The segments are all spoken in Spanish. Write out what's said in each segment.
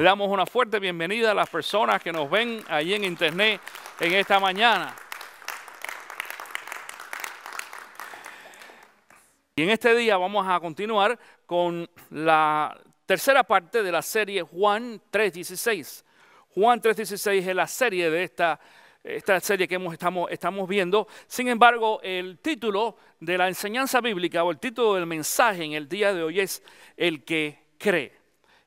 Le damos una fuerte bienvenida a las personas que nos ven allí en internet en esta mañana. Y en este día vamos a continuar con la tercera parte de la serie Juan 3:16. Juan 3:16 es la serie de esta serie que estamos viendo. Sin embargo, el título de la enseñanza bíblica o el título del mensaje en el día de hoy es El que cree.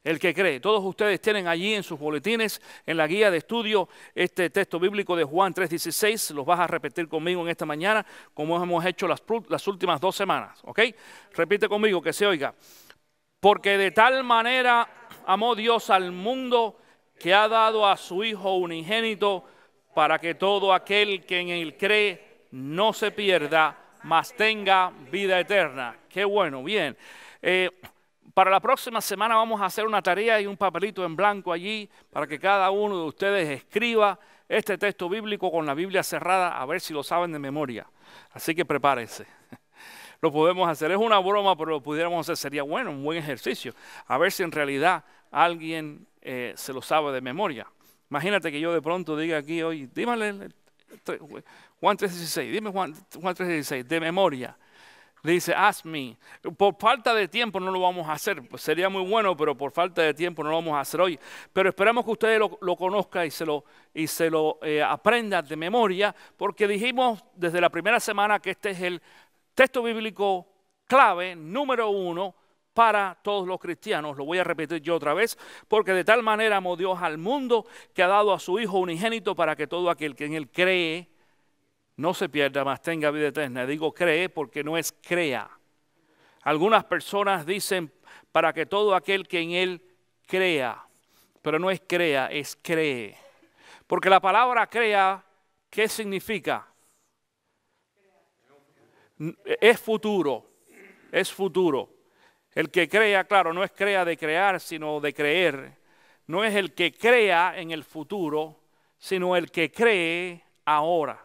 El que cree. Todos ustedes tienen allí en sus boletines, en la guía de estudio, este texto bíblico de Juan 3:16. Los vas a repetir conmigo en esta mañana, como hemos hecho las últimas 2 semanas. ¿Ok? Repite conmigo, que se oiga. Porque de tal manera amó Dios al mundo que ha dado a su Hijo unigénito para que todo aquel que en él cree no se pierda, mas tenga vida eterna. Qué bueno, bien. Para la próxima semana vamos a hacer una tarea y un papelito en blanco allí para que cada uno de ustedes escriba este texto bíblico con la Biblia cerrada, a ver si lo saben de memoria. Así que prepárense. Lo podemos hacer. Es una broma, pero lo pudiéramos hacer. Sería bueno, un buen ejercicio. A ver si en realidad alguien se lo sabe de memoria. Imagínate que yo de pronto diga aquí hoy, dímale Juan 3:16, dime Juan 3:16 de memoria. Dice, ask me. Por falta de tiempo no lo vamos a hacer. Pues sería muy bueno, pero por falta de tiempo no lo vamos a hacer hoy. Pero esperamos que ustedes lo conozcan y se lo aprendan de memoria, porque dijimos desde la primera semana que este es el texto bíblico clave número 1 para todos los cristianos. Lo voy a repetir yo otra vez. Porque de tal manera amó Dios al mundo que ha dado a su Hijo unigénito para que todo aquel que en él cree no se pierda, mas tenga vida eterna. Digo cree porque no es crea. Algunas personas dicen para que todo aquel que en él crea, pero no es crea, es cree. Porque la palabra crea, ¿qué significa? Es futuro, es futuro. El que crea, claro, no es crea de crear, sino de creer. No es el que crea en el futuro, sino el que cree ahora.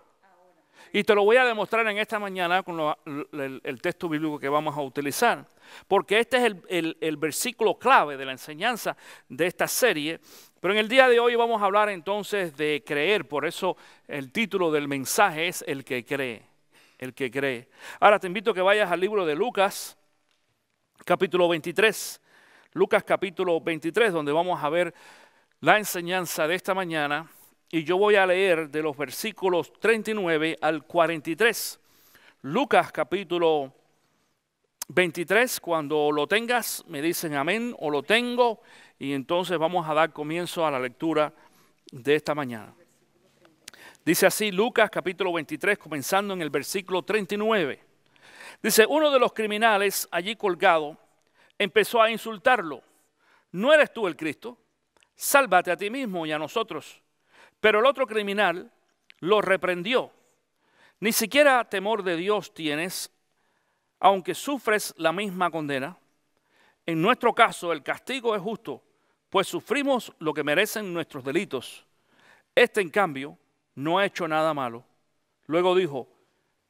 Y te lo voy a demostrar en esta mañana con el texto bíblico que vamos a utilizar. Porque este es el versículo clave de la enseñanza de esta serie. Pero en el día de hoy vamos a hablar entonces de creer. Por eso el título del mensaje es El que cree. El que cree. Ahora te invito a que vayas al libro de Lucas, capítulo 23. Lucas capítulo 23, donde vamos a ver la enseñanza de esta mañana. Y yo voy a leer de los versículos 39 al 43. Lucas capítulo 23, cuando lo tengas me dicen amén o lo tengo. Y entonces vamos a dar comienzo a la lectura de esta mañana. Dice así Lucas capítulo 23, comenzando en el versículo 39. Dice, uno de los criminales allí colgado empezó a insultarlo. ¿No eres tú el Cristo? Sálvate a ti mismo y a nosotros. Pero el otro criminal lo reprendió. Ni siquiera temor de Dios tienes, aunque sufres la misma condena. En nuestro caso el castigo es justo, pues sufrimos lo que merecen nuestros delitos. Este, en cambio, no ha hecho nada malo. Luego dijo,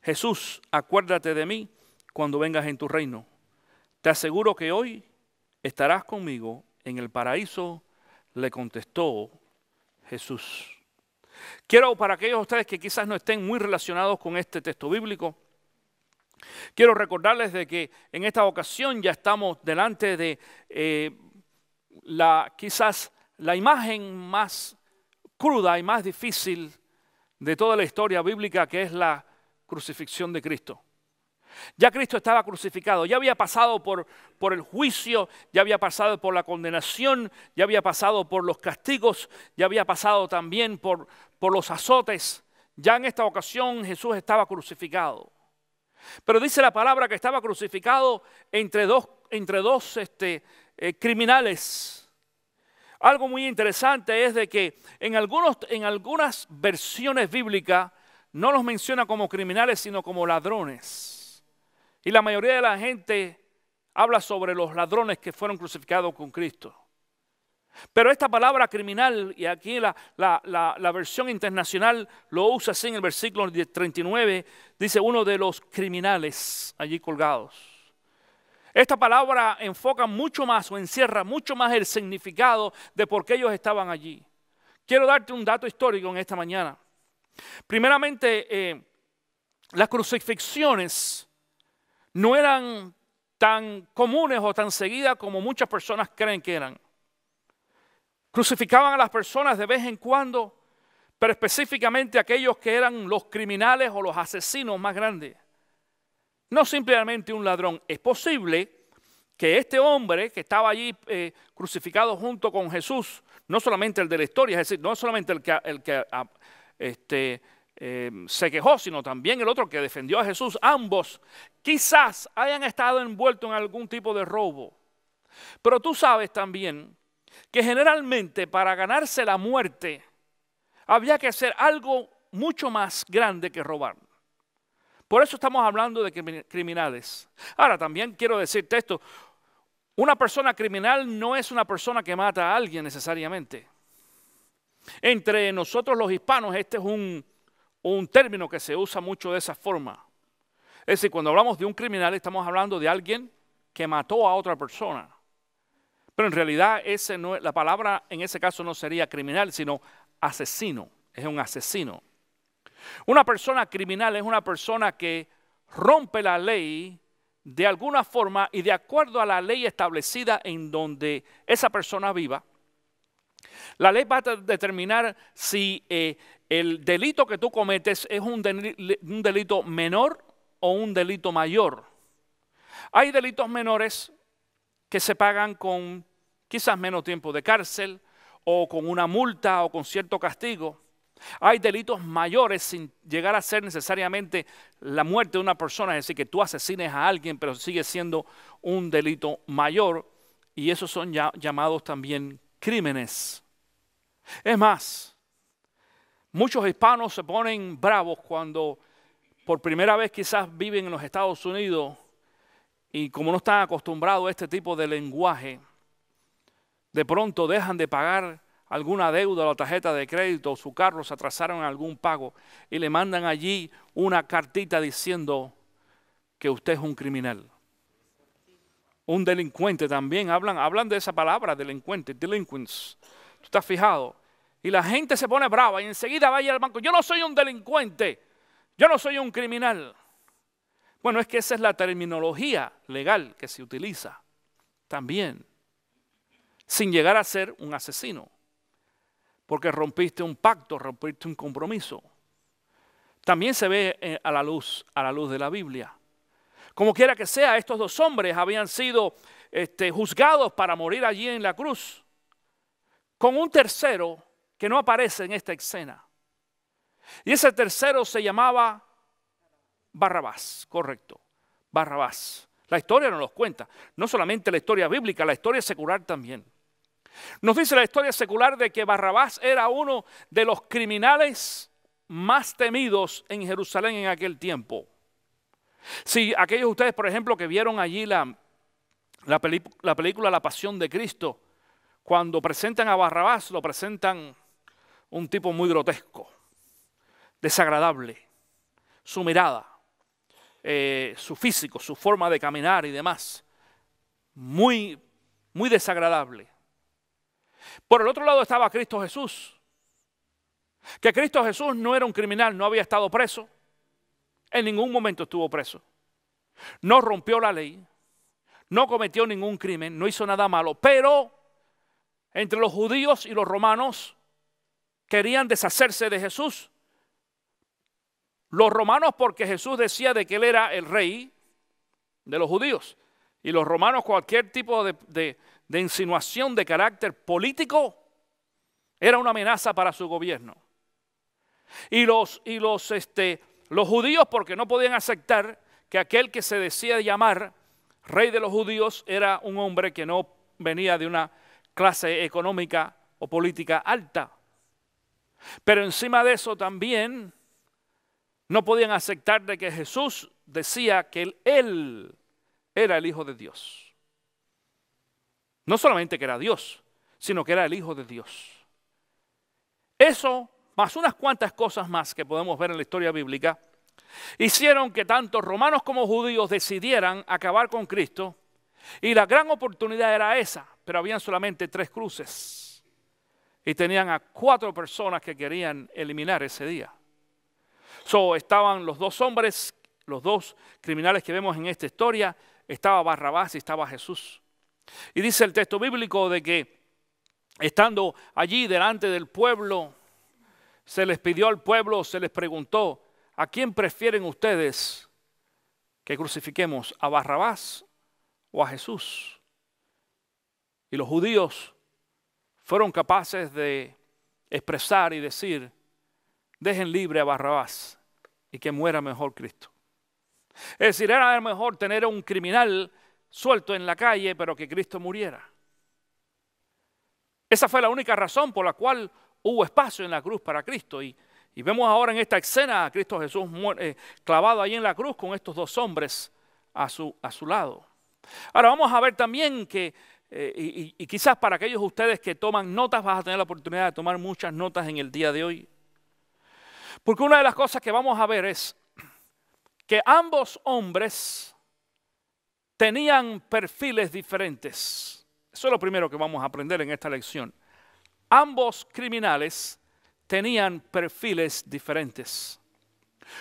Jesús, acuérdate de mí cuando vengas en tu reino. Te aseguro que hoy estarás conmigo en el paraíso, le contestó Jesús. Quiero, para aquellos de ustedes que quizás no estén muy relacionados con este texto bíblico, quiero recordarles de que en esta ocasión ya estamos delante de quizás la imagen más cruda y más difícil de toda la historia bíblica, que es la crucifixión de Cristo. Ya Cristo estaba crucificado, ya había pasado por el juicio, ya había pasado por la condenación, ya había pasado por los castigos, ya había pasado también por los azotes. Ya en esta ocasión Jesús estaba crucificado. Pero dice la palabra que estaba crucificado entre dos criminales. Algo muy interesante es de que en algunas versiones bíblicas no los menciona como criminales, sino como ladrones. Y la mayoría de la gente habla sobre los ladrones que fueron crucificados con Cristo. Pero esta palabra criminal, y aquí la versión internacional lo usa así en el versículo 39, dice uno de los criminales allí colgados. Esta palabra enfoca mucho más o encierra mucho más el significado de por qué ellos estaban allí. Quiero darte un dato histórico en esta mañana. Primeramente, las crucifixiones no eran tan comunes o tan seguidas como muchas personas creen que eran. Crucificaban a las personas de vez en cuando, pero específicamente aquellos que eran los criminales o los asesinos más grandes. No simplemente un ladrón. Es posible que este hombre que estaba allí crucificado junto con Jesús, no solamente el de la historia, es decir, no solamente el que se quejó, sino también el otro que defendió a Jesús, ambos quizás hayan estado envueltos en algún tipo de robo. Pero tú sabes también que generalmente para ganarse la muerte había que hacer algo mucho más grande que robar. Por eso estamos hablando de criminales. Ahora, también quiero decirte esto. Una persona criminal no es una persona que mata a alguien necesariamente. Entre nosotros los hispanos, este es un término que se usa mucho de esa forma. Es decir, cuando hablamos de un criminal, estamos hablando de alguien que mató a otra persona. Pero en realidad la palabra en ese caso no sería criminal, sino asesino. Es un asesino. Una persona criminal es una persona que rompe la ley de alguna forma y de acuerdo a la ley establecida en donde esa persona viva. La ley va a determinar si el delito que tú cometes es un delito menor o un delito mayor. Hay delitos menores que se pagan con quizás menos tiempo de cárcel o con una multa o con cierto castigo. Hay delitos mayores sin llegar a ser necesariamente la muerte de una persona, es decir, que tú asesines a alguien, pero sigue siendo un delito mayor, y esos son llamados también crímenes. Es más, muchos hispanos se ponen bravos cuando por primera vez quizás viven en los Estados Unidos y como no están acostumbrados a este tipo de lenguaje, de pronto dejan de pagar alguna deuda o la tarjeta de crédito, o su carro se atrasaron en algún pago y le mandan allí una cartita diciendo que usted es un criminal. Un delincuente también, hablan de esa palabra, delincuente, delinquents. ¿Tú estás fijado? Y la gente se pone brava y enseguida va a ir al banco. Yo no soy un delincuente, yo no soy un criminal. Bueno, es que esa es la terminología legal que se utiliza también, sin llegar a ser un asesino. Porque rompiste un pacto, rompiste un compromiso. También se ve a la luz de la Biblia. Como quiera que sea, estos dos hombres habían sido juzgados para morir allí en la cruz, con un tercero que no aparece en esta escena. Y ese tercero se llamaba Barrabás, correcto, Barrabás. La historia nos los cuenta, no solamente la historia bíblica, la historia secular también. Nos dice la historia secular de que Barrabás era uno de los criminales más temidos en Jerusalén en aquel tiempo. Si aquellos de ustedes, por ejemplo, que vieron allí la película La Pasión de Cristo, cuando presentan a Barrabás, lo presentan un tipo muy grotesco, desagradable, su mirada, su físico, su forma de caminar y demás, muy, muy desagradable. Por el otro lado estaba Cristo Jesús, que Cristo Jesús no era un criminal, no había estado preso, en ningún momento estuvo preso, no rompió la ley, no cometió ningún crimen, no hizo nada malo, pero entre los judíos y los romanos querían deshacerse de Jesús. Los romanos porque Jesús decía de que él era el rey de los judíos, y los romanos cualquier tipo de insinuación de carácter político era una amenaza para su gobierno. Y los judíos porque no podían aceptar que aquel que se decía llamar rey de los judíos era un hombre que no venía de una clase económica o política alta. Pero encima de eso también no podían aceptar de que Jesús decía que él era el Hijo de Dios. No solamente que era Dios, sino que era el Hijo de Dios. Eso, más unas cuantas cosas más que podemos ver en la historia bíblica, hicieron que tanto romanos como judíos decidieran acabar con Cristo Y la gran oportunidad era esa, pero habían solamente 3 cruces. Y tenían a 4 personas que querían eliminar ese día. Estaban los 2 hombres, los 2 criminales que vemos en esta historia. Estaba Barrabás y estaba Jesús. Y dice el texto bíblico de que estando allí delante del pueblo, se les pidió al pueblo, se les preguntó: ¿a quién prefieren ustedes que crucifiquemos? ¿A Barrabás o a Jesús? Y los judíos fueron capaces de expresar y decir: dejen libre a Barrabás y que muera mejor Cristo. Es decir, era mejor tener a un criminal suelto en la calle, pero que Cristo muriera. Esa fue la única razón por la cual hubo espacio en la cruz para Cristo. Y vemos ahora en esta escena a Cristo Jesús clavado ahí en la cruz con estos 2 hombres a su lado. Ahora vamos a ver también que, y quizás para aquellos de ustedes que toman notas, vas a tener la oportunidad de tomar muchas notas en el día de hoy. Porque una de las cosas que vamos a ver es que ambos hombres tenían perfiles diferentes. Eso es lo primero que vamos a aprender en esta lección. Ambos criminales tenían perfiles diferentes.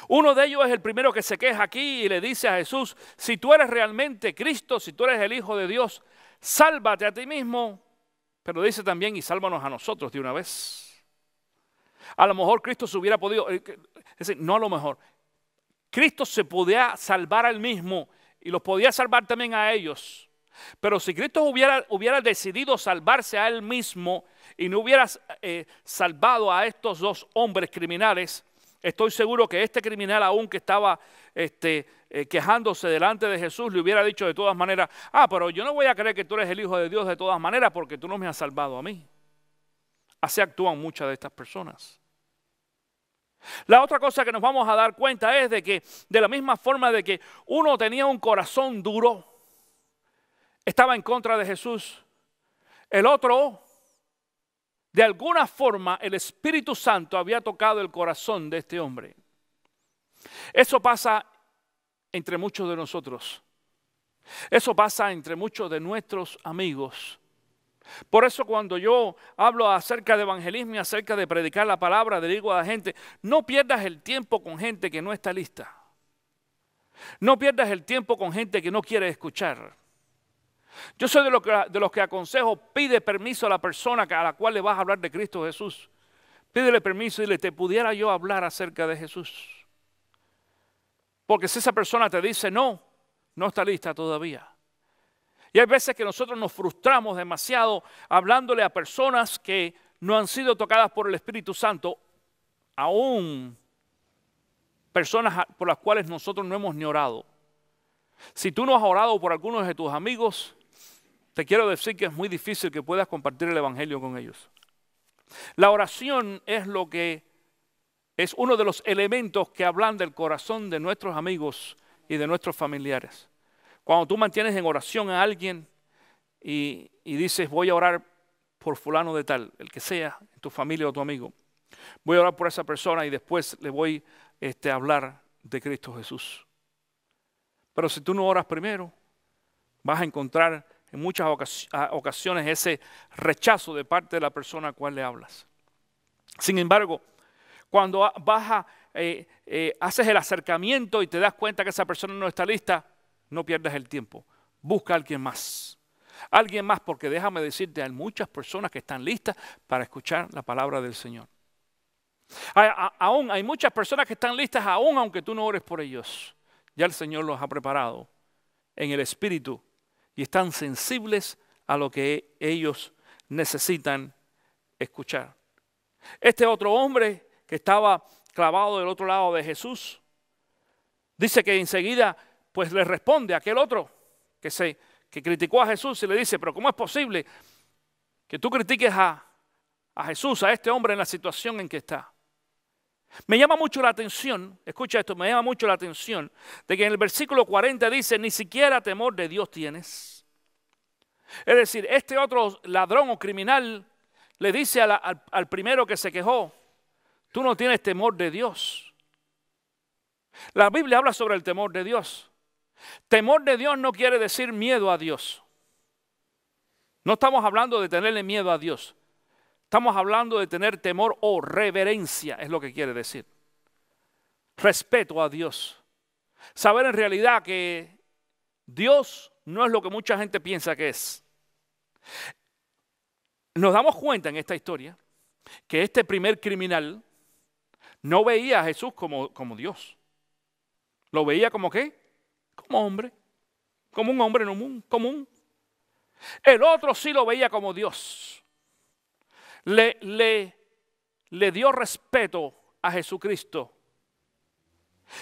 Uno de ellos es el primero que se queja aquí y le dice a Jesús: si tú eres realmente Cristo, si tú eres el Hijo de Dios, sálvate a ti mismo. Pero dice también: y sálvanos a nosotros de una vez. A lo mejor Cristo se hubiera podido, es decir, no a lo mejor, Cristo se podía salvar a él mismo y los podía salvar también a ellos. Pero si Cristo hubiera decidido salvarse a él mismo y no hubiera salvado a estos 2 hombres criminales, estoy seguro que este criminal, aún que estaba quejándose delante de Jesús, le hubiera dicho de todas maneras: pero yo no voy a creer que tú eres el Hijo de Dios de todas maneras porque tú no me has salvado a mí. Así actúan muchas de estas personas. La otra cosa que nos vamos a dar cuenta es de que de la misma forma de que uno tenía un corazón duro, estaba en contra de Jesús, el otro, de alguna forma, el Espíritu Santo había tocado el corazón de este hombre. Eso pasa entre muchos de nosotros. Eso pasa entre muchos de nuestros amigos. Por eso cuando yo hablo acerca de evangelismo y acerca de predicar la palabra, le digo a la gente: no pierdas el tiempo con gente que no está lista. No pierdas el tiempo con gente que no quiere escuchar. Yo soy de los que aconsejo: pide permiso a la persona a la cual le vas a hablar de Cristo Jesús. Pídele permiso y dile: ¿te pudiera yo hablar acerca de Jesús? Porque si esa persona te dice no, no está lista todavía. Y hay veces que nosotros nos frustramos demasiado hablándole a personas que no han sido tocadas por el Espíritu Santo, aún personas por las cuales nosotros no hemos ni orado. Si tú no has orado por algunos de tus amigos, te quiero decir que es muy difícil que puedas compartir el evangelio con ellos. La oración es uno de los elementos que ablanda el corazón de nuestros amigos y de nuestros familiares. Cuando tú mantienes en oración a alguien y dices: voy a orar por fulano de tal, el que sea, tu familia o tu amigo, voy a orar por esa persona y después le voy a hablar de Cristo Jesús. Pero si tú no oras primero, vas a encontrar en muchas ocasiones ese rechazo de parte de la persona a la cual le hablas. Sin embargo, cuando haces el acercamiento y te das cuenta que esa persona no está lista, no pierdas el tiempo. Busca a alguien más. Alguien más, porque déjame decirte, hay muchas personas que están listas para escuchar la palabra del Señor. Aún hay muchas personas que están listas, aún aunque tú no ores por ellos. Ya el Señor los ha preparado en el Espíritu y están sensibles a lo que ellos necesitan escuchar. Este otro hombre que estaba clavado del otro lado de Jesús, dice que enseguida pues le responde a aquel otro que criticó a Jesús y le dice: pero ¿cómo es posible que tú critiques a Jesús, a este hombre en la situación en que está? Me llama mucho la atención, escucha esto, me llama mucho la atención de que en el versículo 40 dice: ni siquiera temor de Dios tienes. Es decir, este otro ladrón o criminal le dice al primero que se quejó: tú no tienes temor de Dios. La Biblia habla sobre el temor de Dios. Temor de Dios no quiere decir miedo a Dios. No estamos hablando de tenerle miedo a Dios. Estamos hablando de tener temor o reverencia, es lo que quiere decir. Respeto a Dios. Saber en realidad que Dios no es lo que mucha gente piensa que es. Nos damos cuenta en esta historia que este primer criminal no veía a Jesús como Dios. Lo veía como ¿qué? Como hombre. Como un hombre común. El otro sí lo veía como Dios. Le dio respeto a Jesucristo.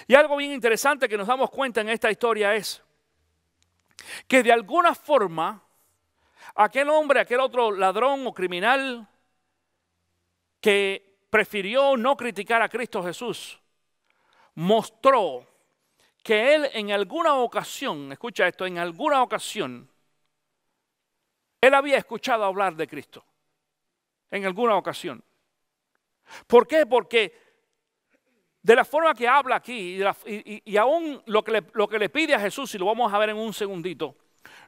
Y algo bien interesante que nos damos cuenta en esta historia es que de alguna forma aquel hombre, aquel otro ladrón o criminal que prefirió no criticar a Cristo Jesús, mostró que él en alguna ocasión, escucha esto, en alguna ocasión, él había escuchado hablar de Cristo. En alguna ocasión. ¿Por qué? Porque de la forma que habla aquí y aún lo que le pide a Jesús, y lo vamos a ver en un segundito,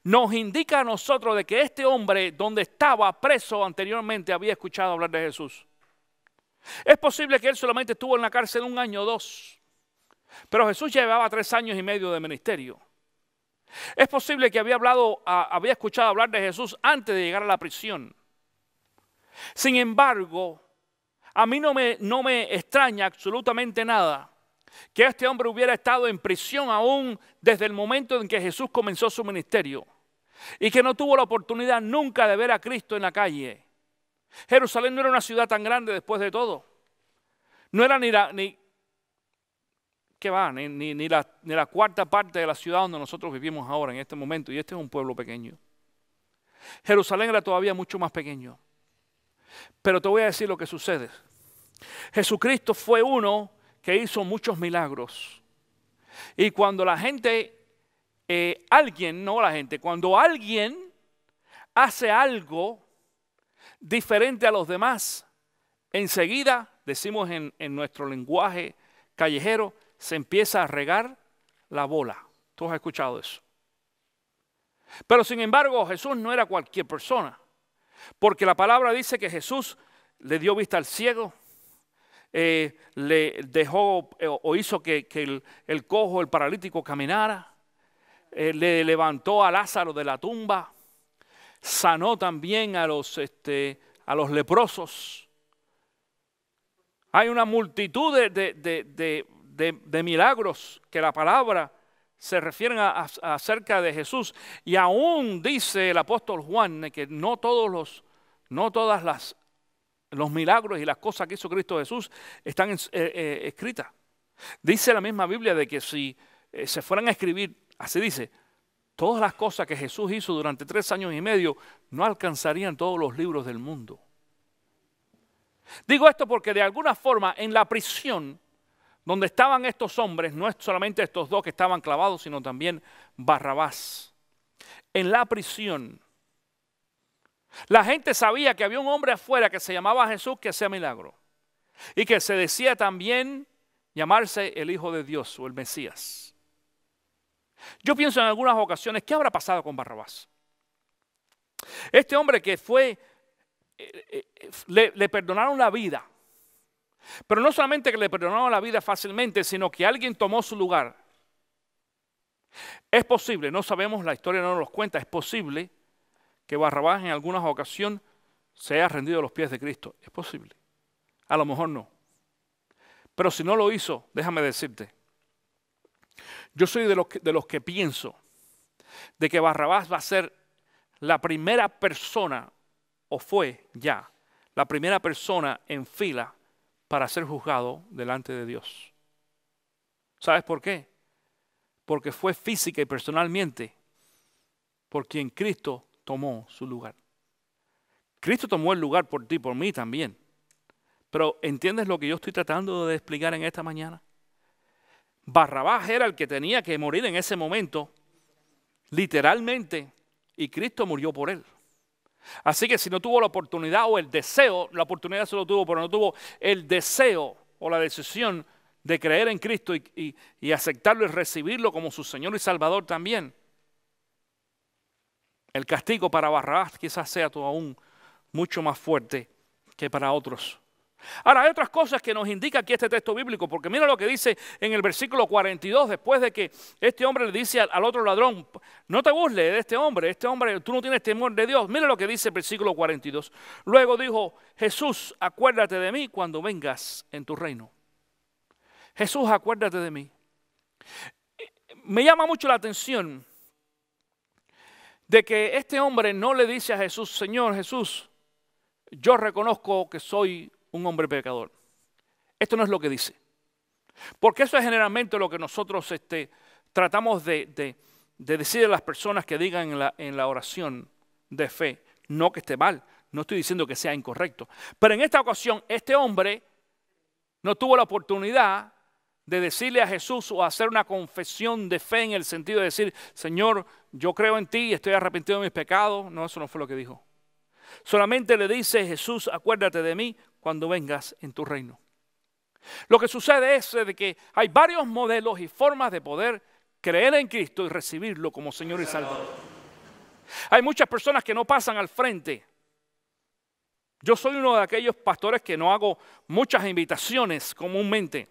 nos indica a nosotros de que este hombre donde estaba preso anteriormente había escuchado hablar de Jesús. Es posible que él solamente estuvo en la cárcel 1 año o 2, pero Jesús llevaba 3 años y medio de ministerio. Es posible que había escuchado hablar de Jesús antes de llegar a la prisión. Sin embargo, a mí no me extraña absolutamente nada que este hombre hubiera estado en prisión aún desde el momento en que Jesús comenzó su ministerio y que no tuvo la oportunidad nunca de ver a Cristo en la calle. Jerusalén no era una ciudad tan grande después de todo. No era ni la cuarta parte de la ciudad donde nosotros vivimos ahora en este momento, y este es un pueblo pequeño. Jerusalén era todavía mucho más pequeño. Pero te voy a decir lo que sucede. Jesucristo fue uno que hizo muchos milagros. Y cuando cuando alguien hace algo diferente a los demás, enseguida, decimos en nuestro lenguaje callejero, se empieza a regar la bola. ¿Tú has escuchado eso? Pero sin embargo, Jesús no era cualquier persona. Porque la palabra dice que Jesús le dio vista al ciego, le dejó o hizo que el cojo, el paralítico caminara, le levantó a Lázaro de la tumba, sanó también a los leprosos. Hay una multitud de milagros que la palabra se refieren acerca de Jesús, y aún dice el apóstol Juan que no todos los milagros y las cosas que hizo Cristo Jesús están escritas. Dice la misma Biblia de que si se fueran a escribir, así dice, todas las cosas que Jesús hizo durante 3 años y medio no alcanzarían todos los libros del mundo. Digo esto porque de alguna forma en la prisión donde estaban estos hombres, no es solamente estos 2 que estaban clavados, sino también Barrabás. En la prisión, la gente sabía que había un hombre afuera que se llamaba Jesús que hacía milagros. Y que se decía también llamarse el Hijo de Dios o el Mesías. Yo pienso en algunas ocasiones, ¿qué habrá pasado con Barrabás? Este hombre que le perdonaron la vida. Pero no solamente que le perdonaron la vida fácilmente, sino que alguien tomó su lugar. Es posible, no sabemos, la historia no nos lo cuenta, es posible que Barrabás en algunas ocasiones se haya rendido a los pies de Cristo. Es posible. A lo mejor no. Pero si no lo hizo, déjame decirte, yo soy de los que pienso de que Barrabás va a ser la primera persona, o fue ya, la primera persona en fila para ser juzgado delante de Dios. ¿Sabes por qué? Porque fue física y personalmente por quien Cristo tomó su lugar. Cristo tomó el lugar por ti, por mí también. Pero ¿entiendes lo que yo estoy tratando de explicar en esta mañana? Barrabás era el que tenía que morir en ese momento, literalmente, y Cristo murió por él. Así que si no tuvo la oportunidad o el deseo, la oportunidad se lo tuvo, pero no tuvo el deseo o la decisión de creer en Cristo y aceptarlo y recibirlo como su Señor y Salvador también, el castigo para Barrabás quizás sea aún mucho más fuerte que para otros. Ahora, hay otras cosas que nos indica aquí este texto bíblico, porque mira lo que dice en el versículo 42, después de que este hombre le dice al otro ladrón, no te burles de este hombre, tú no tienes temor de Dios. Mira lo que dice el versículo 42. Luego dijo, Jesús, acuérdate de mí cuando vengas en tu reino. Jesús, acuérdate de mí. Me llama mucho la atención de que este hombre no le dice a Jesús, Señor Jesús, yo reconozco que soy un hombre pecador. Esto no es lo que dice. Porque eso es generalmente lo que nosotros tratamos de decir a las personas que digan en la oración de fe. No que esté mal, no estoy diciendo que sea incorrecto. Pero en esta ocasión, este hombre no tuvo la oportunidad de decirle a Jesús o hacer una confesión de fe en el sentido de decir, Señor, yo creo en ti y estoy arrepentido de mis pecados. No, eso no fue lo que dijo. Solamente le dice, Jesús, acuérdate de mí cuando vengas en tu reino. Lo que sucede es de que hay varios modelos y formas de poder creer en Cristo y recibirlo como Señor y Salvador. Hay muchas personas que no pasan al frente. Yo soy uno de aquellos pastores que no hago muchas invitaciones comúnmente.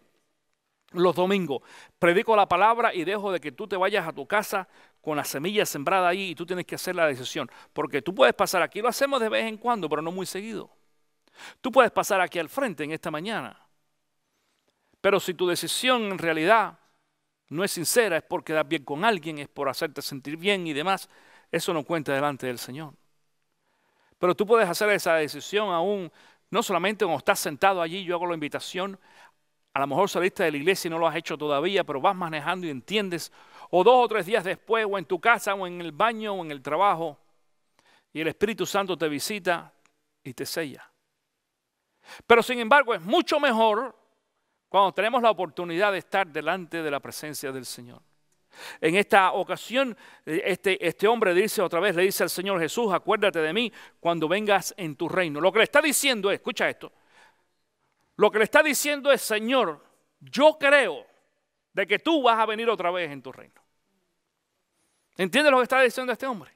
Los domingos predico la palabra y dejo de que tú te vayas a tu casa con la semilla sembrada ahí y tú tienes que hacer la decisión. Porque tú puedes pasar aquí, lo hacemos de vez en cuando, pero no muy seguido. Tú puedes pasar aquí al frente en esta mañana. Pero si tu decisión en realidad no es sincera, es por quedar bien con alguien, es por hacerte sentir bien y demás, eso no cuenta delante del Señor. Pero tú puedes hacer esa decisión aún, no solamente cuando estás sentado allí, yo hago la invitación. A lo mejor saliste de la iglesia y no lo has hecho todavía, pero vas manejando y entiendes. O 2 o 3 días después, o en tu casa, o en el baño, o en el trabajo. Y el Espíritu Santo te visita y te sella. Pero sin embargo, es mucho mejor cuando tenemos la oportunidad de estar delante de la presencia del Señor. En esta ocasión, este hombre dice otra vez, le dice al Señor Jesús, acuérdate de mí cuando vengas en tu reino. Lo que le está diciendo es, escucha esto. Lo que le está diciendo es, Señor, yo creo de que tú vas a venir otra vez en tu reino. ¿Entiendes lo que está diciendo este hombre?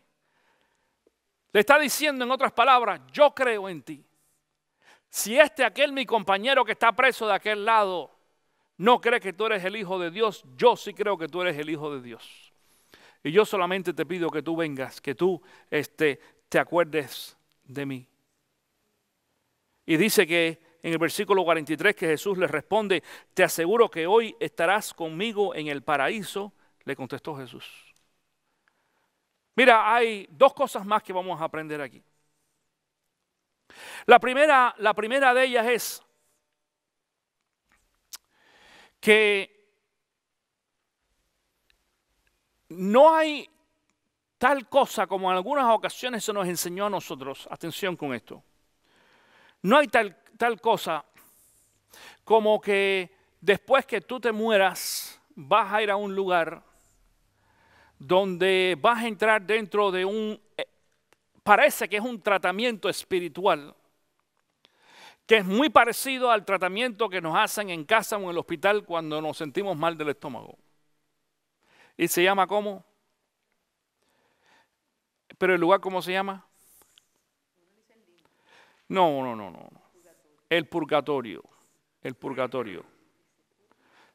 Le está diciendo en otras palabras, yo creo en ti. Si aquel mi compañero que está preso de aquel lado no cree que tú eres el Hijo de Dios, yo sí creo que tú eres el Hijo de Dios. Y yo solamente te pido que tú vengas, que tú te acuerdes de mí. Y dice que en el versículo 43 que Jesús le responde, te aseguro que hoy estarás conmigo en el paraíso, le contestó Jesús. Mira, hay 2 cosas más que vamos a aprender aquí. La primera de ellas es que no hay tal cosa como en algunas ocasiones se nos enseñó a nosotros. Atención con esto. No hay tal cosa como que después que tú te mueras vas a ir a un lugar donde vas a entrar dentro de parece que es un tratamiento espiritual, que es muy parecido al tratamiento que nos hacen en casa o en el hospital cuando nos sentimos mal del estómago. ¿Y se llama cómo? ¿Pero el lugar cómo se llama? No. El purgatorio. El purgatorio.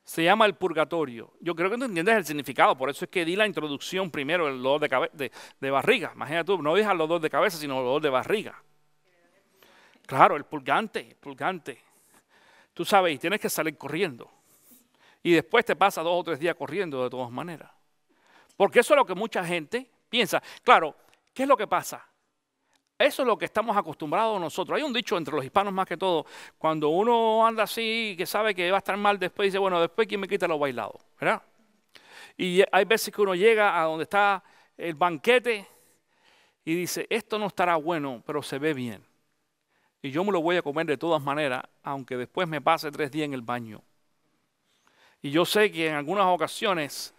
Se llama el purgatorio. Yo creo que no entiendes el significado, por eso es que di la introducción primero, el dolor de barriga. Imagínate tú, no dejas el dolor de cabeza, sino el dolor de barriga. Claro, el purgante. Tú sabes, y tienes que salir corriendo. Y después te pasa 2 o 3 días corriendo de todas maneras. Porque eso es lo que mucha gente piensa. Claro, ¿qué es lo que pasa? Eso es lo que estamos acostumbrados nosotros. Hay un dicho entre los hispanos más que todo, cuando uno anda así, que sabe que va a estar mal después, dice, bueno, después ¿quién me quita los bailados? ¿Verdad? Y hay veces que uno llega a donde está el banquete y dice, esto no estará bueno, pero se ve bien. Y yo me lo voy a comer de todas maneras, aunque después me pase 3 días en el baño. Y yo sé que en algunas ocasiones,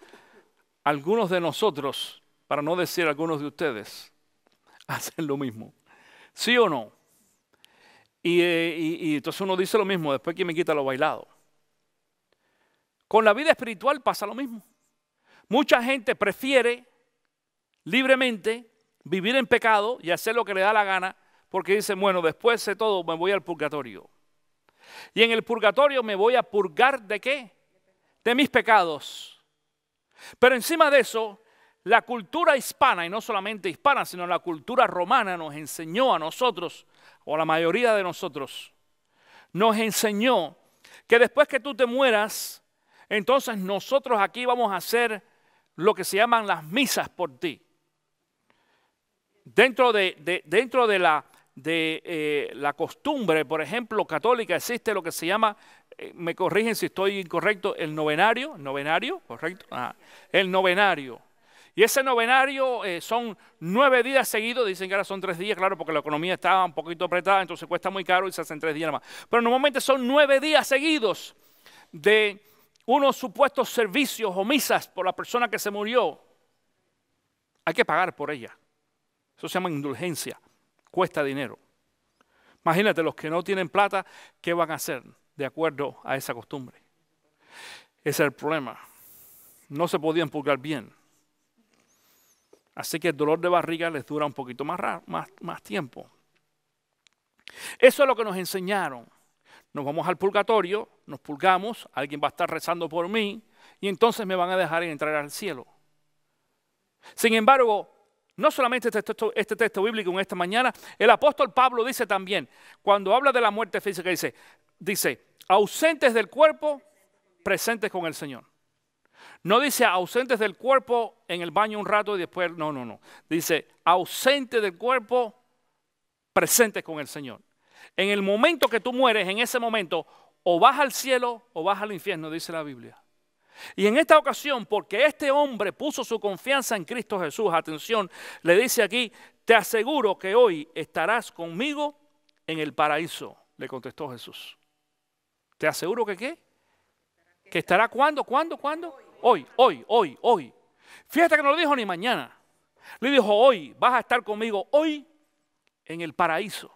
algunos de nosotros, para no decir algunos de ustedes, hacen lo mismo. ¿Sí o no? Y entonces uno dice lo mismo, después que me quita lo bailado. Con la vida espiritual pasa lo mismo. Mucha gente prefiere libremente vivir en pecado y hacer lo que le da la gana porque dicen, bueno, después de todo me voy al purgatorio. Y en el purgatorio me voy a purgar ¿de qué? De mis pecados. Pero encima de eso, la cultura hispana, y no solamente hispana, sino la cultura romana nos enseñó a nosotros, o a la mayoría de nosotros, nos enseñó que después que tú te mueras, entonces nosotros aquí vamos a hacer lo que se llaman las misas por ti. Dentro de la costumbre, por ejemplo, católica, existe lo que se llama, me corrigen si estoy incorrecto, el novenario, ¿correcto? El novenario. Y ese novenario son 9 días seguidos, dicen que ahora son 3 días, claro, porque la economía está un poquito apretada, entonces cuesta muy caro y se hacen 3 días nada más. Pero normalmente son 9 días seguidos de unos supuestos servicios o misas por la persona que se murió. Hay que pagar por ella. Eso se llama indulgencia, cuesta dinero. Imagínate, los que no tienen plata, ¿qué van a hacer de acuerdo a esa costumbre? Ese es el problema. No se podían purgar bien. Así que el dolor de barriga les dura un poquito más tiempo. Eso es lo que nos enseñaron. Nos vamos al purgatorio, nos purgamos, alguien va a estar rezando por mí y entonces me van a dejar entrar al cielo. Sin embargo, no solamente este texto bíblico en esta mañana, el apóstol Pablo dice también, cuando habla de la muerte física, dice, ausentes del cuerpo, presentes con el Señor. No dice ausentes del cuerpo en el baño un rato y después, no. Dice ausente del cuerpo, presentes con el Señor. En el momento que tú mueres, en ese momento, o vas al cielo o vas al infierno, dice la Biblia. Y en esta ocasión, porque este hombre puso su confianza en Cristo Jesús, atención, le dice aquí, te aseguro que hoy estarás conmigo en el paraíso, le contestó Jesús. ¿Te aseguro que qué? ¿Que estará cuándo? Hoy. Fíjate que no lo dijo ni mañana. Le dijo hoy, vas a estar conmigo hoy en el paraíso.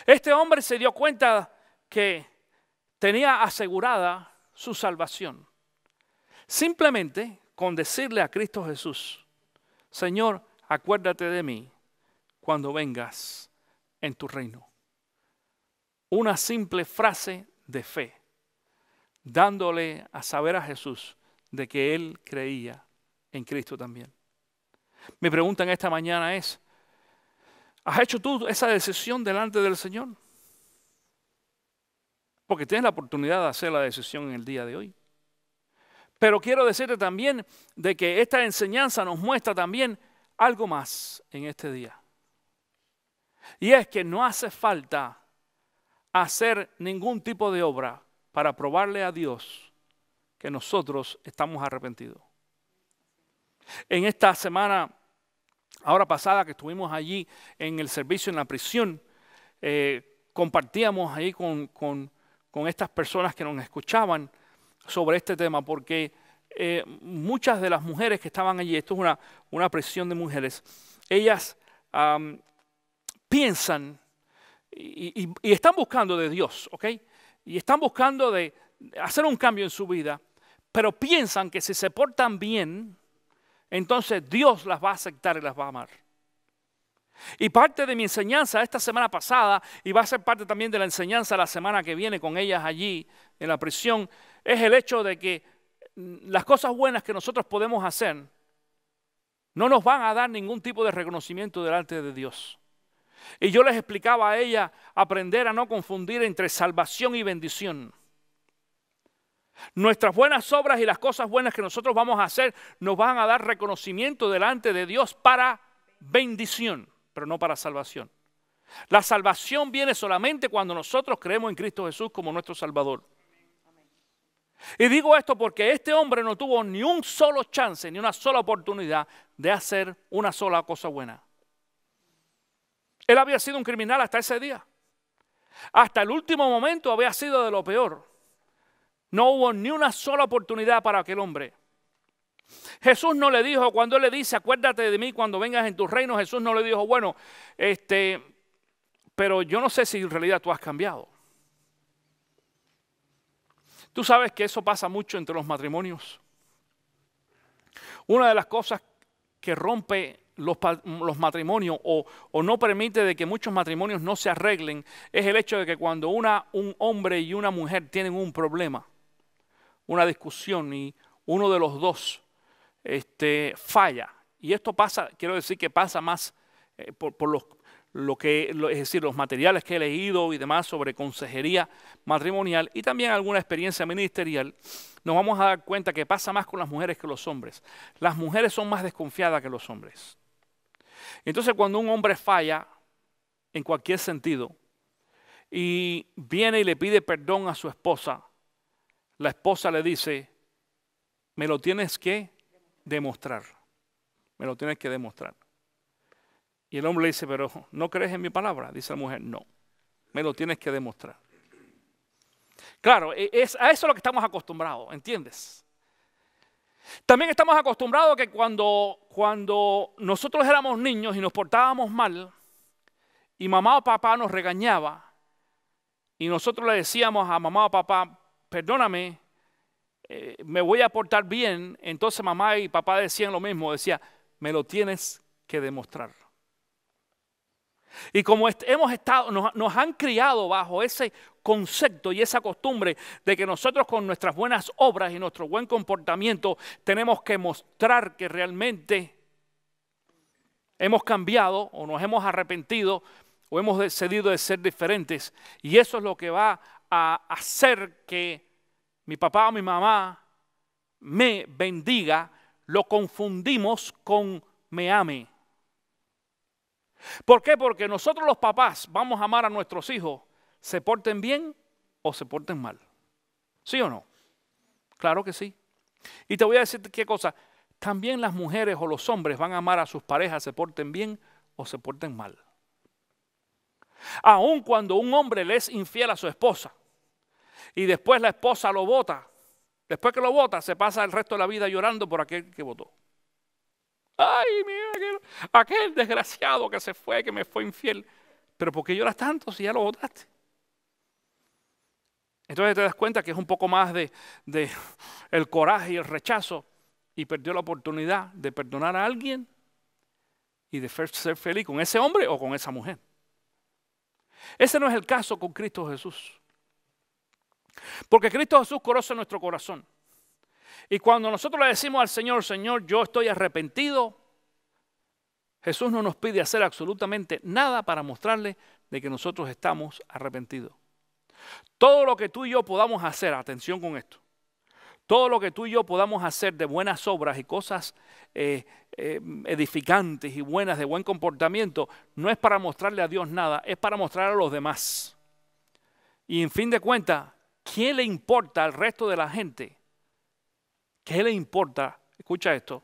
Este hombre se dio cuenta que tenía asegurada su salvación. Simplemente con decirle a Cristo Jesús, Señor, acuérdate de mí cuando vengas en tu reino. Una simple frase de fe, dándole a saber a Jesús de que él creía en Cristo también. Mi pregunta en esta mañana es, ¿has hecho tú esa decisión delante del Señor? Porque tienes la oportunidad de hacer la decisión en el día de hoy. Pero quiero decirte también de que esta enseñanza nos muestra también algo más en este día. Y es que no hace falta hacer ningún tipo de obra para probarle a Dios que nosotros estamos arrepentidos. En esta semana, ahora pasada que estuvimos allí en el servicio en la prisión, compartíamos ahí con estas personas que nos escuchaban sobre este tema, porque muchas de las mujeres que estaban allí, esto es una prisión de mujeres, ellas piensan y están buscando de Dios, ¿ok? Y están buscando de hacer un cambio en su vida, pero piensan que si se portan bien, entonces Dios las va a aceptar y las va a amar. Y parte de mi enseñanza esta semana pasada, y va a ser parte también de la enseñanza la semana que viene con ellas allí en la prisión, es el hecho de que las cosas buenas que nosotros podemos hacer no nos van a dar ningún tipo de reconocimiento delante de Dios. Y yo les explicaba a ella aprender a no confundir entre salvación y bendición. Nuestras buenas obras y las cosas buenas que nosotros vamos a hacer nos van a dar reconocimiento delante de Dios para bendición, pero no para salvación. La salvación viene solamente cuando nosotros creemos en Cristo Jesús como nuestro Salvador. Y digo esto porque este hombre no tuvo ni un solo chance, ni una sola oportunidad de hacer una sola cosa buena. Él había sido un criminal hasta ese día. Hasta el último momento había sido de lo peor. No hubo ni una sola oportunidad para aquel hombre. Jesús no le dijo, cuando él le dice, acuérdate de mí cuando vengas en tu reino, Jesús no le dijo, bueno, pero yo no sé si en realidad tú has cambiado. Tú sabes que eso pasa mucho entre los matrimonios. Una de las cosas que rompe los matrimonios o no permite de que muchos matrimonios no se arreglen es el hecho de que cuando un hombre y una mujer tienen un problema, una discusión y uno de los dos falla. Y esto pasa, quiero decir que pasa más por es decir, los materiales que he leído y demás sobre consejería matrimonial y también alguna experiencia ministerial, nos vamos a dar cuenta que pasa más con las mujeres que los hombres. Las mujeres son más desconfiadas que los hombres. Entonces, cuando un hombre falla en cualquier sentido y viene y le pide perdón a su esposa, la esposa le dice, me lo tienes que demostrar. Me lo tienes que demostrar. Y el hombre le dice, pero ¿no crees en mi palabra? Dice la mujer, no, me lo tienes que demostrar. Claro, a eso es lo que estamos acostumbrados, ¿entiendes? También estamos acostumbrados a que cuando nosotros éramos niños y nos portábamos mal, y mamá o papá nos regañaba, y nosotros le decíamos a mamá o papá, perdóname, me voy a portar bien, entonces mamá y papá decían lo mismo, decía, me lo tienes que demostrar. Y como nos han criado bajo ese concepto y esa costumbre de que nosotros con nuestras buenas obras y nuestro buen comportamiento tenemos que mostrar que realmente hemos cambiado o nos hemos arrepentido o hemos decidido de ser diferentes. Y eso es lo que va a hacer que mi papá o mi mamá me bendiga, lo confundimos con me ame. ¿Por qué? Porque nosotros los papás vamos a amar a nuestros hijos, se porten bien o se porten mal. ¿Sí o no? Claro que sí. Y te voy a decir qué cosa, también las mujeres o los hombres van a amar a sus parejas, se porten bien o se porten mal. Aun cuando un hombre le es infiel a su esposa y después la esposa lo bota, después que lo bota se pasa el resto de la vida llorando por aquel que votó. Ay, mira, aquel desgraciado que se fue, que me fue infiel. Pero ¿por qué lloras tanto si ya lo votaste? Entonces te das cuenta que es un poco más de el coraje y el rechazo y perdió la oportunidad de perdonar a alguien y de ser feliz con ese hombre o con esa mujer. Ese no es el caso con Cristo Jesús. Porque Cristo Jesús conoce nuestro corazón. Y cuando nosotros le decimos al Señor, Señor, yo estoy arrepentido, Jesús no nos pide hacer absolutamente nada para mostrarle de que nosotros estamos arrepentidos. Todo lo que tú y yo podamos hacer, atención con esto, todo lo que tú y yo podamos hacer de buenas obras y cosas edificantes y buenas, de buen comportamiento, no es para mostrarle a Dios nada, es para mostrar a los demás. Y en fin de cuentas, ¿quién le importa al resto de la gente? ¿Qué le importa? Escucha esto.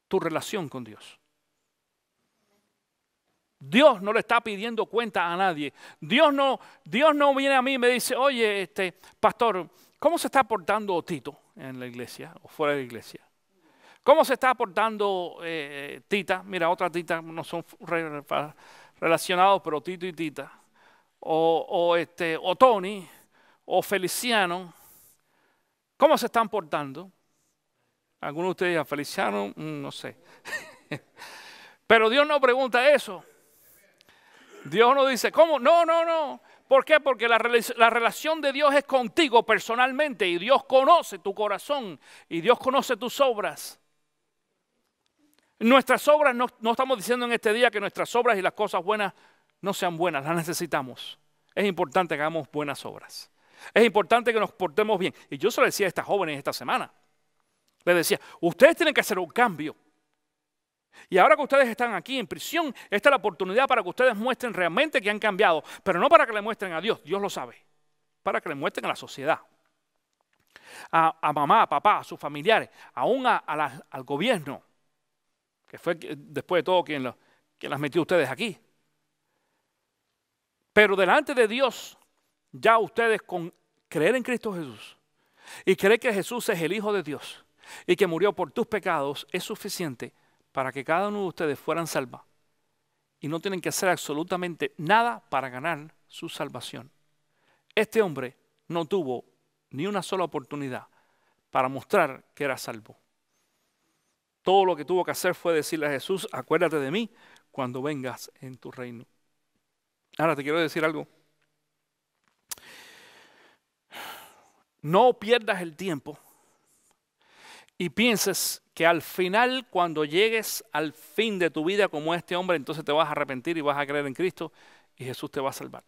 Tu relación con Dios. Dios no le está pidiendo cuenta a nadie. Dios no viene a mí y me dice, oye, pastor, ¿cómo se está portando Tito en la iglesia o fuera de la iglesia? ¿Cómo se está portando Tita? Mira, otra Tita, no son relacionados, pero Tito y Tita. O Tony, o Feliciano. ¿Cómo se están portando? Algunos de ustedes a Feliciano, no sé. Pero Dios no pregunta eso. Dios no dice, ¿cómo? No. ¿Por qué? Porque la relación de Dios es contigo personalmente y Dios conoce tu corazón y Dios conoce tus obras. Nuestras obras, no estamos diciendo en este día que nuestras obras y las cosas buenas no sean buenas, las necesitamos. Es importante que hagamos buenas obras. Es importante que nos portemos bien. Y yo se lo decía a estas jóvenes esta semana. Les decía, ustedes tienen que hacer un cambio. Y ahora que ustedes están aquí en prisión, esta es la oportunidad para que ustedes muestren realmente que han cambiado. Pero no para que le muestren a Dios, Dios lo sabe. Para que le muestren a la sociedad. A mamá, a papá, a sus familiares, aún al gobierno. Que fue después de todo quien las metió ustedes aquí. Pero delante de Dios, ya ustedes con creer en Cristo Jesús y creer que Jesús es el Hijo de Dios y que murió por tus pecados es suficiente para que cada uno de ustedes fueran salvos y no tienen que hacer absolutamente nada para ganar su salvación. Este hombre no tuvo ni una sola oportunidad para mostrar que era salvo. Todo lo que tuvo que hacer fue decirle a Jesús, acuérdate de mí cuando vengas en tu reino. Ahora te quiero decir algo. No pierdas el tiempo y pienses que al final, cuando llegues al fin de tu vida como este hombre, entonces te vas a arrepentir y vas a creer en Cristo y Jesús te va a salvar.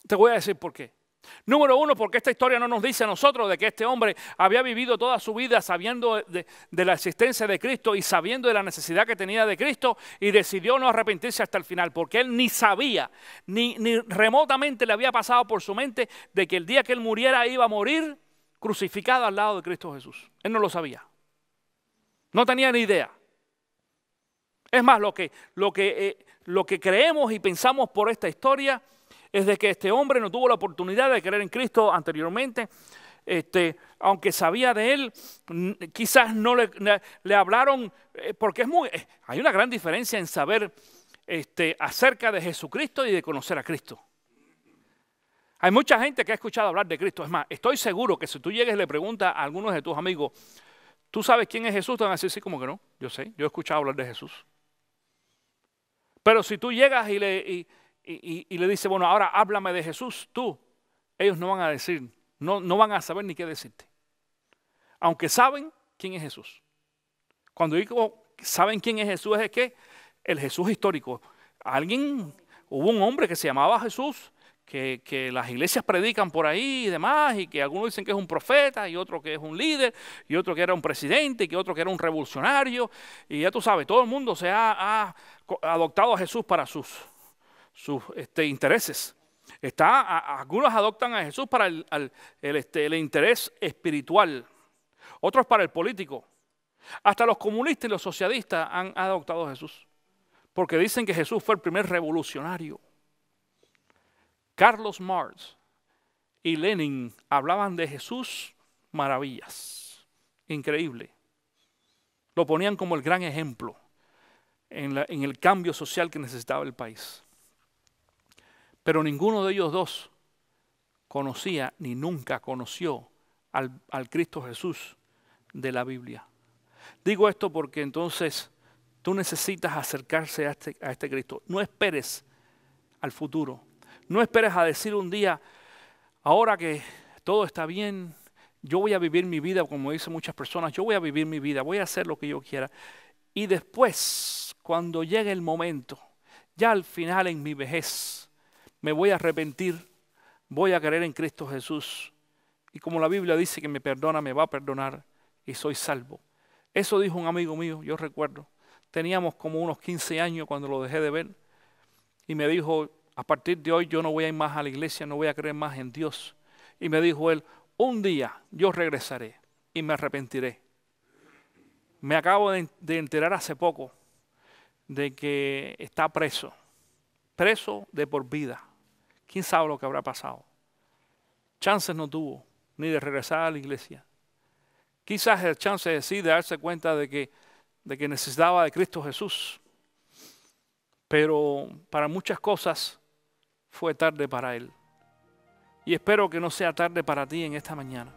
Te voy a decir por qué. Número uno, porque esta historia no nos dice a nosotros de que este hombre había vivido toda su vida sabiendo de la existencia de Cristo y sabiendo de la necesidad que tenía de Cristo y decidió no arrepentirse hasta el final, porque él ni sabía, ni remotamente le había pasado por su mente de que el día que él muriera iba a morir crucificado al lado de Cristo Jesús. Él no lo sabía. No tenía ni idea. Es más, lo que creemos y pensamos por esta historia es de que este hombre no tuvo la oportunidad de creer en Cristo anteriormente. Aunque sabía de él, quizás no le hablaron, porque hay una gran diferencia en saber acerca de Jesucristo y de conocer a Cristo. Hay mucha gente que ha escuchado hablar de Cristo. Es más, estoy seguro que si tú llegues y le preguntas a algunos de tus amigos, ¿tú sabes quién es Jesús? Te van a decir, sí, como que no, yo sé, yo he escuchado hablar de Jesús. Pero si tú llegas y le dices, bueno, ahora háblame de Jesús, ellos no van a decir, no van a saber ni qué decirte. Aunque saben quién es Jesús. Cuando digo saben quién es Jesús, es que el Jesús histórico. Hubo un hombre que se llamaba Jesús, que las iglesias predican por ahí y demás, y que algunos dicen que es un profeta, y otro que es un líder, y otro que era un presidente, y que otro que era un revolucionario. Y ya tú sabes, todo el mundo se ha adoptado a Jesús para sus intereses. Algunos adoptan a Jesús para el interés espiritual, otros para el político. Hasta los comunistas y los socialistas han adoptado a Jesús, porque dicen que Jesús fue el primer revolucionario. Carlos Marx y Lenin hablaban de Jesús maravillas, increíble. Lo ponían como el gran ejemplo en el cambio social que necesitaba el país. Pero ninguno de ellos dos conocía ni nunca conoció al Cristo Jesús de la Biblia. Digo esto porque entonces tú necesitas acercarse a este Cristo. No esperes al futuro. No esperes a decir un día, ahora que todo está bien, yo voy a vivir mi vida, como dicen muchas personas, yo voy a vivir mi vida, voy a hacer lo que yo quiera. Y después, cuando llegue el momento, ya al final en mi vejez, me voy a arrepentir, voy a creer en Cristo Jesús. Y como la Biblia dice que me perdona, me va a perdonar y soy salvo. Eso dijo un amigo mío, yo recuerdo. Teníamos como unos 15 años cuando lo dejé de ver. Y me dijo, a partir de hoy yo no voy a ir más a la iglesia, no voy a creer más en Dios. Y me dijo él, un día yo regresaré y me arrepentiré. Me acabo de enterar hace poco de que está preso de por vida. ¿Quién sabe lo que habrá pasado? Chances no tuvo ni de regresar a la iglesia. Quizás el chance de sí, de darse cuenta de que necesitaba de Cristo Jesús. Pero para muchas cosas fue tarde para él. Y espero que no sea tarde para ti en esta mañana.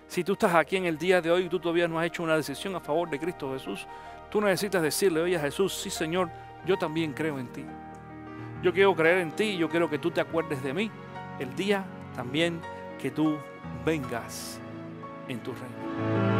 Si tú estás aquí en el día de hoy y tú todavía no has hecho una decisión a favor de Cristo Jesús, tú necesitas decirle, oye Jesús, sí Señor, yo también creo en ti. Yo quiero creer en ti y yo quiero que tú te acuerdes de mí el día también que tú vengas en tu reino.